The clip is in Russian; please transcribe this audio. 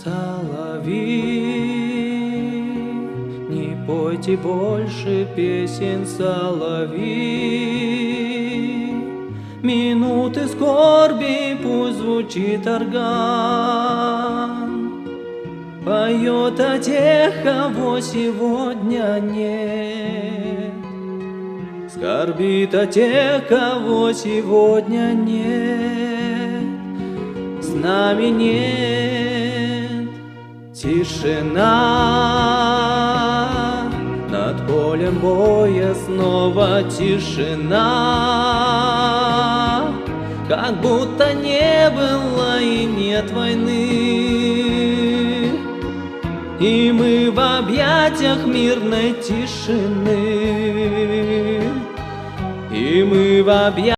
Соловьи, не пойте больше песен, соловьи. Минуты скорби пусть звучит орган, поет о тех, кого сегодня нет, скорбит о тех, кого сегодня нет. С нами нет, тишина, над полем боя снова тишина, как будто не было и нет войны, и мы в объятиях мирной тишины, и мы в объятиях